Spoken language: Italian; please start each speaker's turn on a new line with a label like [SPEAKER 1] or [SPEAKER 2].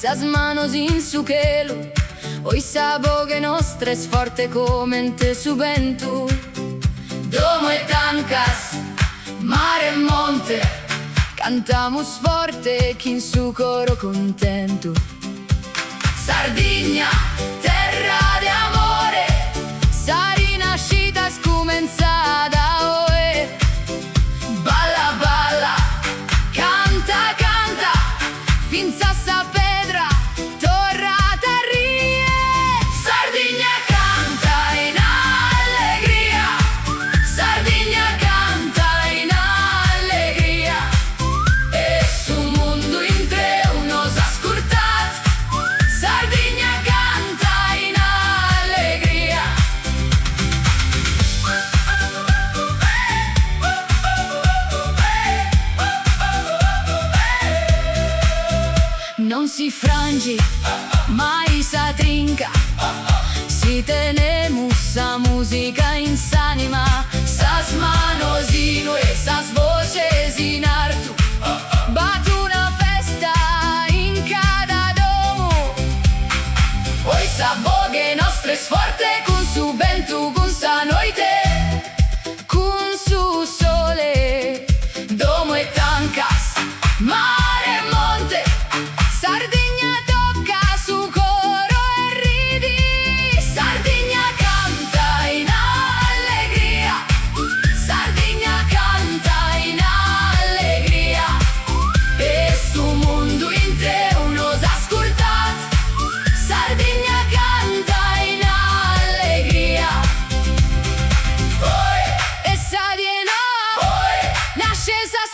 [SPEAKER 1] Sas manos in su chelo, oi sabo che nostre es forte come in te subentu. Domo e tancas, mare e monte, cantamus forte chi in su coro contento. Sardigna, terra di amore, sa rinascita scumenzata, oe. Balla, balla, canta, canta, finza sa pedra, torrata a rie. Sardigna canta in allegria, Sardigna canta in allegria, e su mundo in tre unos ascoltat, Sardigna canta in allegria. Non si frangi, mai sa trinca, si tenemus a musica in s'anima, sas manos in ue, sas voces in artu, bat una festa in cada domo. Oi sa boghe nostre sforte, con su bentu, con sa noite, con su sole, domo e tancas, mare e monte. Sardigna tocca su coro e ridi, Sardigna canta in allegria, Sardigna canta in allegria, e su mundo in te unos ascoltat, Sardigna canta in allegria. Oi, e sa di no, oi, nasce sa